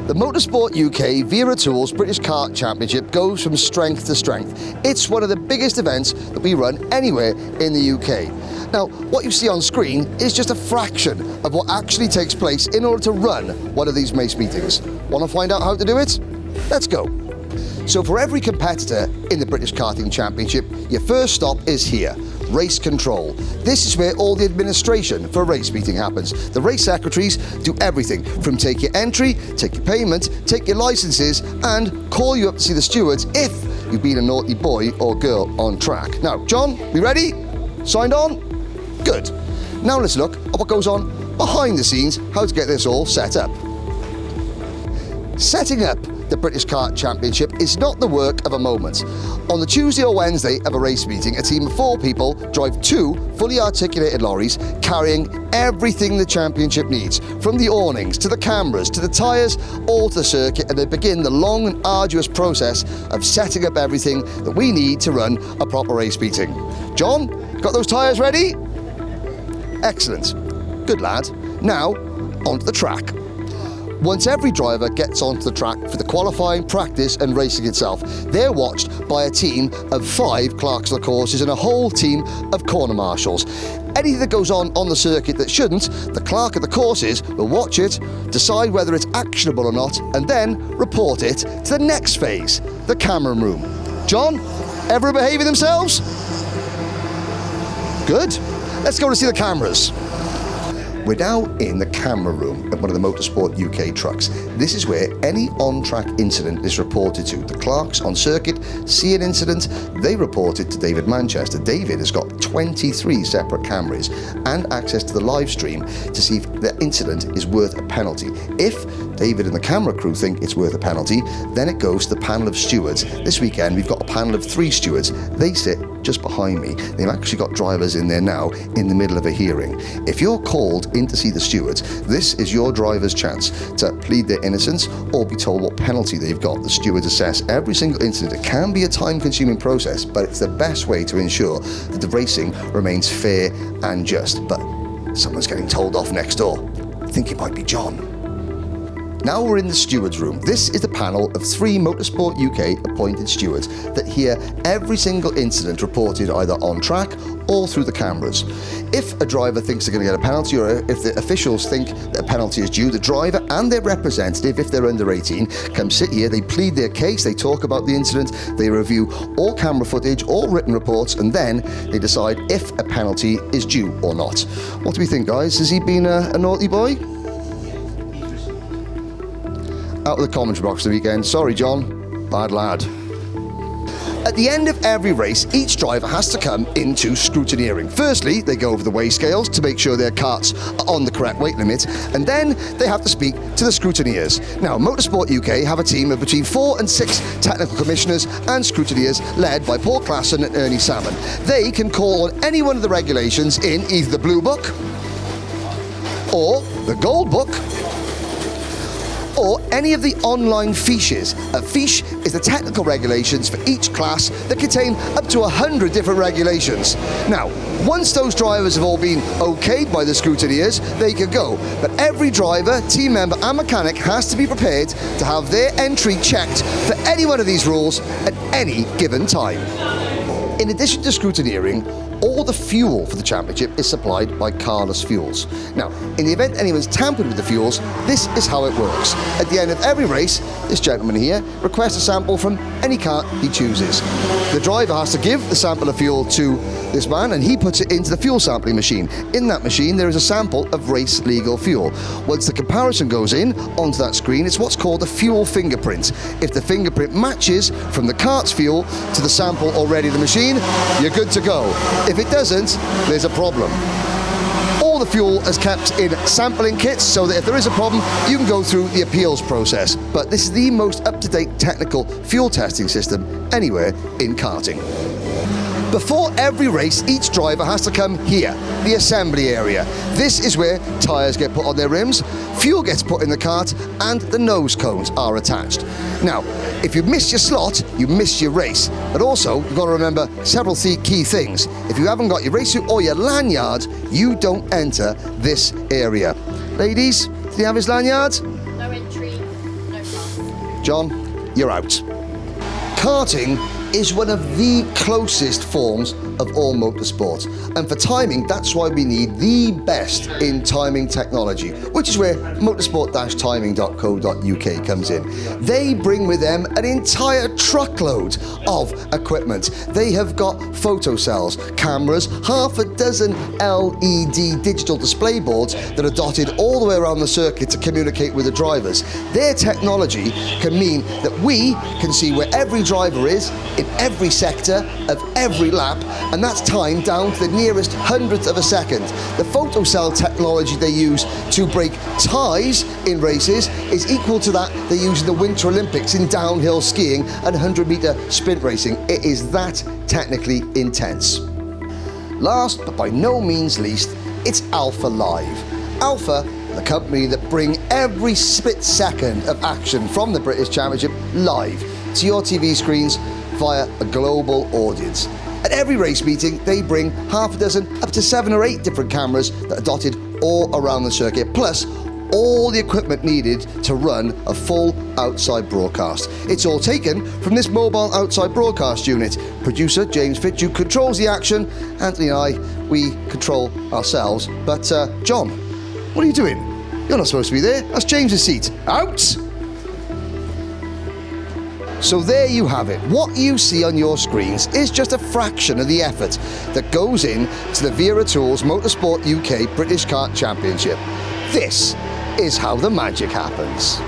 The Motorsport UK Wera Tools British Kart Championship goes from strength to strength. It's one of the biggest events that we run anywhere in the UK. Now, what you see on screen is just a fraction of what actually takes place in order to run one of these race meetings. Want to find out how to do it? Let's go. So for every competitor in the British Karting Championship, your first stop is here. Race control. This is where all the administration for a race meeting happens. The race secretaries do everything from take your entry, take your payment, take your licenses, and call you up to see the stewards if you've been a naughty boy or girl on track. Now, John, we ready? Signed on? Good. Now let's look at what goes on behind the scenes, how to get this all set up. Setting up the British Kart Championship is not the work of a moment. On the Tuesday or Wednesday of a race meeting, a team of 4 people drive 2 fully articulated lorries carrying everything the championship needs, from the awnings to the cameras to the tyres, all to the circuit, and they begin the long and arduous process of setting up everything that we need to run a proper race meeting. John, got those tyres ready? Excellent. Good lad. Now, onto the track. Once every driver gets onto the track for the qualifying, practice and racing itself, they're watched by a team of 5 clerks of the courses and a whole team of corner marshals. Anything that goes on the circuit that shouldn't, the clerk of the courses will watch it, decide whether it's actionable or not, and then report it to the next phase, the camera room. John, everyone behaving themselves? Good. Let's go to see the cameras. We're now in the camera room at one of the Motorsport UK trucks. This is where any on-track incident is reported to. The clerks on circuit see an incident, they report it to David Manchester. David has got 23 separate cameras and access to the live stream to see if the incident is worth a penalty. If David and the camera crew think it's worth a penalty, then it goes to the panel of stewards. This weekend we've got a panel of 3 stewards. They sit just behind me. They've actually got drivers in there now in the middle of a hearing. If you're called in to see the stewards, this is your driver's chance to plead their innocence or be told what penalty they've got. The stewards assess every single incident. It can be a time-consuming process, but it's the best way to ensure that the racing remains fair and just. But someone's getting told off next door. I think it might be John. Now we're in the Steward's Room. This is a panel of 3 Motorsport UK appointed stewards that hear every single incident reported either on track or through the cameras. If a driver thinks they're going to get a penalty, or if the officials think that a penalty is due, the driver and their representative, if they're under 18, come sit here, they plead their case, they talk about the incident, they review all camera footage, all written reports, and then they decide if a penalty is due or not. What do we think, guys? Has he been a naughty boy? Out of the commentary box the weekend. Sorry, John. Bad lad. At the end of every race, each driver has to come into scrutineering. Firstly, they go over the weigh scales to make sure their carts are on the correct weight limit, and then they have to speak to the scrutineers. Now, Motorsport UK have a team of between 4 and 6 technical commissioners and scrutineers led by Paul Klassen and Ernie Salmon. They can call on any one of the regulations in either the Blue Book or the Gold Book, or any of the online fiches. A fiche is the technical regulations for each class that contain up to 100 different regulations. Now, once those drivers have all been okayed by the scrutineers, they can go. But every driver, team member and mechanic has to be prepared to have their entry checked for any one of these rules at any given time. In addition to scrutineering, all the fuel for the championship is supplied by Carless Fuels. Now, in the event anyone's tampered with the fuels, this is how it works. At the end of every race, this gentleman here requests a sample from any cart he chooses. The driver has to give the sample of fuel to this man, and he puts it into the fuel sampling machine. In that machine, there is a sample of race legal fuel. Once the comparison goes in onto that screen, it's what's called a fuel fingerprint. If the fingerprint matches from the cart's fuel to the sample already in the machine, you're good to go. If it doesn't, there's a problem. All the fuel is kept in sampling kits so that if there is a problem, you can go through the appeals process. But this is the most up-to-date technical fuel testing system anywhere in karting. Before every race, each driver has to come here, the assembly area. This is where tyres get put on their rims, fuel gets put in the cart, and the nose cones are attached. Now, if you miss your slot, you miss your race. But also, you've got to remember several key things. If you haven't got your race suit or your lanyard, you don't enter this area. Ladies, do you have his lanyard? No entry, no John, you're out. Karting is one of the closest forms of all motorsports, and for timing, that's why we need the best in timing technology, which is where motorsport-timing.co.uk comes in. They bring with them an entire truckload of equipment. They have got photo cells, cameras, half a dozen LED digital display boards that are dotted all the way around the circuit to communicate with the drivers. Their technology can mean that we can see where every driver is in every sector of every lap, and that's timed down to the nearest hundredth of a second. The photo cell technology they use to break ties in races is equal to that they use in the Winter Olympics in downhill skiing and 100-metre sprint racing. It is that technically intense. Last but by no means least, it's Alpha Live. Alpha, the company that bring every split second of action from the British Championship live to your TV screens via a global audience. At every race meeting, they bring half a dozen, up to 7 or 8 different cameras that are dotted all around the circuit, plus all the equipment needed to run a full outside broadcast. It's all taken from this mobile outside broadcast unit. Producer James Fitch controls the action. Anthony and I, we control ourselves. But John, what are you doing? You're not supposed to be there. That's James's seat. Out! So there you have it. What you see on your screens is just a fraction of the effort that goes in to the Wera Tools Motorsport UK British Kart Championship. This is how the magic happens.